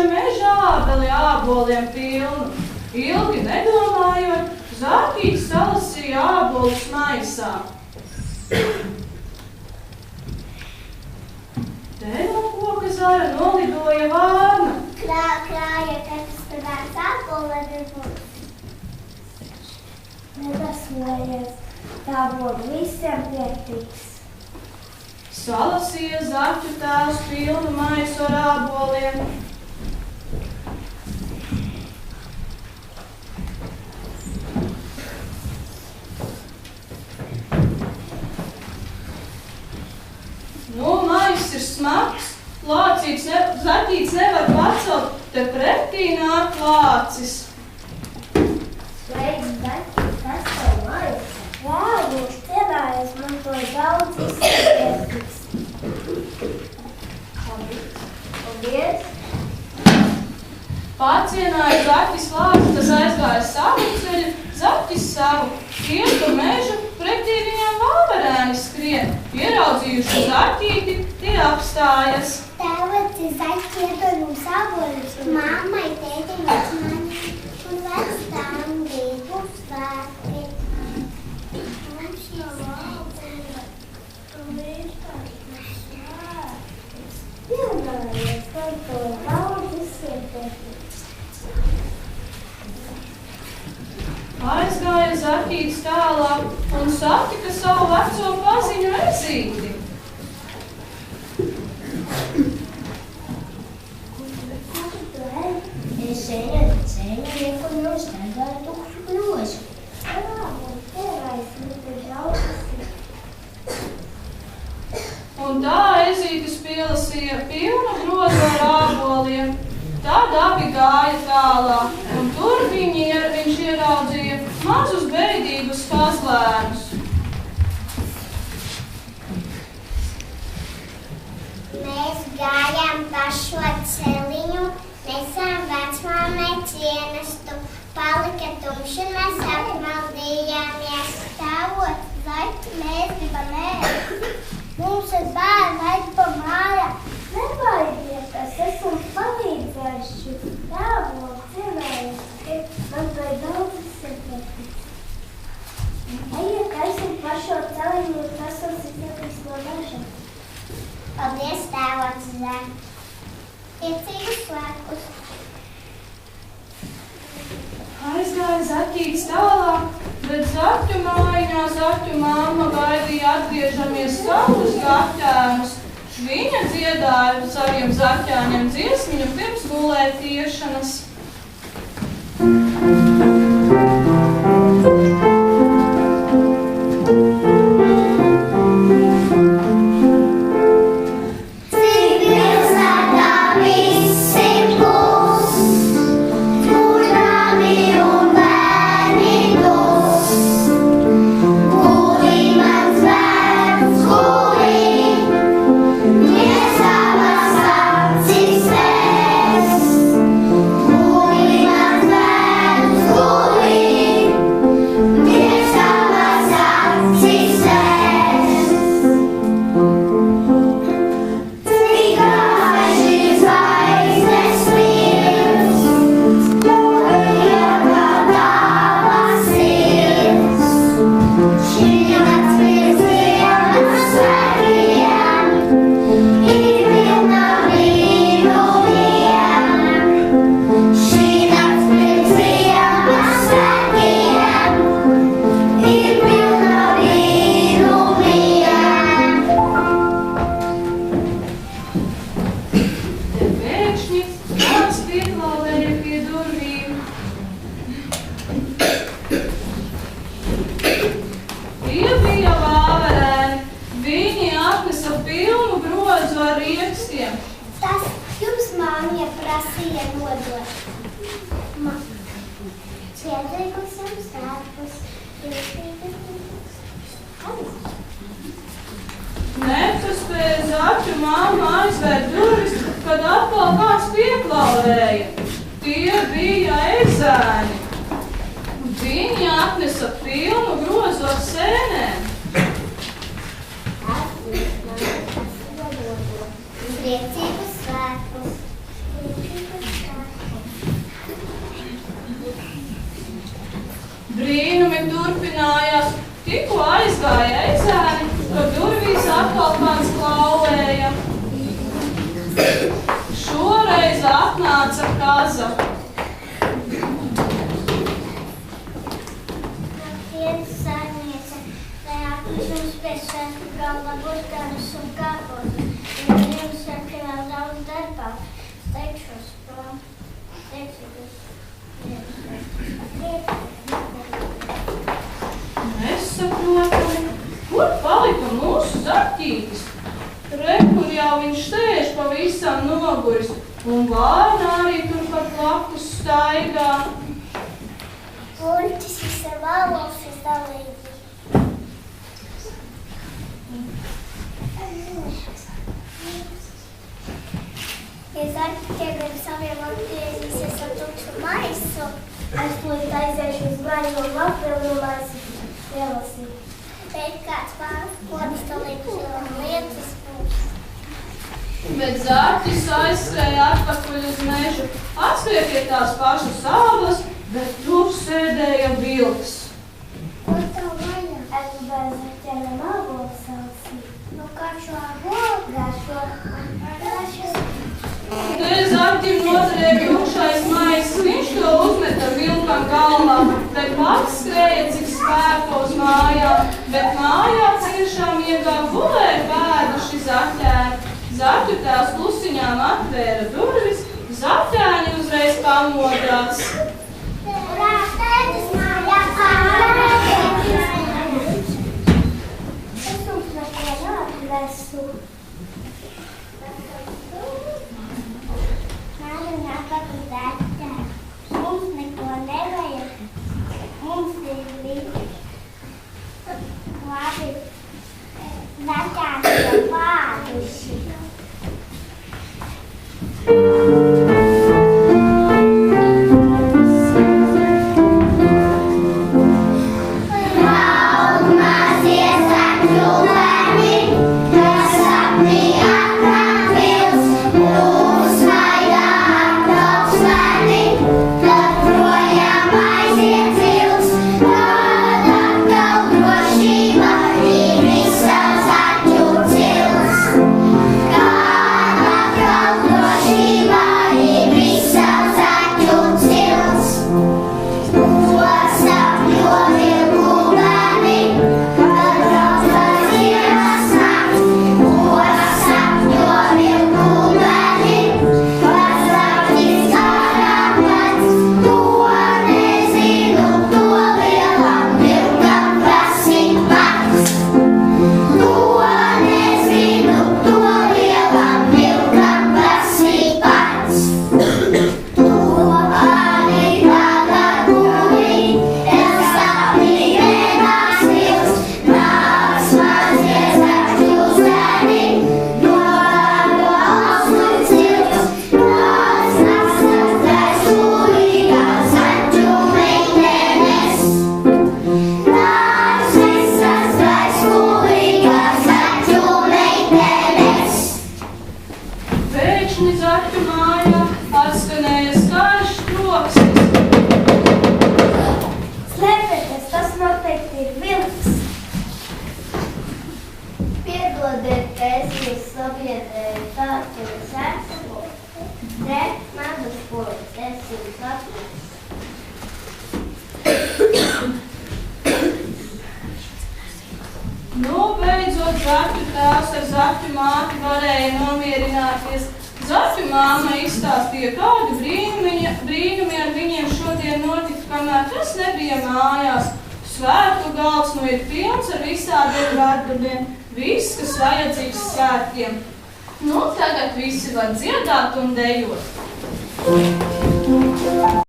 viņa meža ābeli āboliem pilnu. Ilgi nedomājot, Zārķītis salasīja ābolus maisā. Te no koka zara nolidoja vārna. Krāja katrs padārs ābolē nebūs. Nedasmojies, tā būtu visiem vērtīgs. Salasīja Zaķu tēvs pilnu maisu ar āboliem. Nu, maiss ir smags, Zaķītis nevar pacelt, te pretī nāk lācis. Sveiks, Zaķi, kas tev maiss? Viņš cienājies, man to daudz izsvērtīgs. Paldies! Pacienāja Zaķis lāci, tas aizgāja savu ceļu, Zaķis savu. Iet pa mežu, pretī viņam vāverēni skrien. Ieraudzījuši Zaķīti, tie apstājas. Tēvati, Zaķi iedod mums ābolus un mammai, tētiņas mani un vectām gribu svētki. Mums jau āboli un vienkārši svētki. Pienājies, lai to daudz izsvērtīgs. Aizgāja Zaķītis tālāk un satika savu veco paziņu Ezīti. Es ceļu rieku nostādāju tukšu grozu. Un tērājas ļoti daudzas. Un tā Ezītis pielasīja pilnu grozu ar āboliem. Tad abi gāja tālāk, un tur viņš ieraudzīja mazus beidīgus kazlēnus. Mēs gājām pa šo celiņu, nesām vecmāmai cienestu. Palika tumšs un mēs apmaldījāmies. Stāvot, Zaķi, mēs gribam ēst. Mums ir bērni, aid pa mājām. Nebaidieties, esmu palīdzējuši. Tēvot, cienājies, man to ir daudz izsvērtīgs. Ejiet, aiziet pa šo celiņu, un tas mums ir ietrīs no meža. Paldies, tēvots Zaķi. Priecīgus svētkus. Aizgāja Zaķītis tālāk, bet Zaķu mājiņā Zaķu mamma gaidīja atgriežamies savus zaķēnus. Viņa dziedāja saviem zaķēniem dziesmiņu pirms gulētiešanas. Nepaspēja Zaķu mamma aizvērt durvis, kad atkal kāds pieklaurēja. Tie bija ezēni. Viņi atnesa pilnu grozu ar sēnēm. Priecīgus svētkus! tikko aizgāja Eizēni, kad durvīs atkal kāds klauvēja. Šoreiz atnāca Kaza. Labdien, saimniece, lai atnes jums pie svētku galda burkānus un kāpotus, jo jums ir vēl daudz darbā. Steigšos prom, steigšos. Nesaprotami, kur palika mūsu zaķītis? Re, kur jau viņš sēž pavisam noguris, un Vārna arī turpat blakus staigā. Puļķis visam valūs izdalīgi. Ja zaķi grib saviem atgriezīsies ar tukšu maisu, es tūlīt aiziešu uz gaļu un lapilnu maisu ielasīt. Bet kāds pārkonis talīgs un lietas būs. Bet zaķis aizskrēja atpakaļ uz mežu, atskrēja pie tās pašas sāblas, bet tur sēdēja vilks. Ko tev vajag? Es gribēju zaķēnam ābolu saucīt. Nu, kā šo ābolu? Garšo. Te zaķim noderēja tukšais maiss, viņš to uzmeta vilkam galvā, bet pats skrēja cik spēkos mājā, bet mājā ciešām iegāja gulēja pēduši zaķēni. Zaķu tās klusiņām atvēra durvis, zaķēni uzreiz pamodās. Urā, tētis mājās! Es jums neko neatvesu. Māju nākatu zaķē. Mums neko nevajag. Mums ir līdzi. Labi. Zaķēni jau pāduši. Nu, beidzot, zaķu tēvs ar zaķu māti varēja nomierināties. Zaķu māma izstāstīja, kādu brīnumi ar viņiem šodien notika, kamēr tas nebija mājās. Svētku galds nu ir pilns ar visādiem vārdiem, viss, kas vajadzīgs svētkiem. Nu, tagad visi var dziedāt un dejot.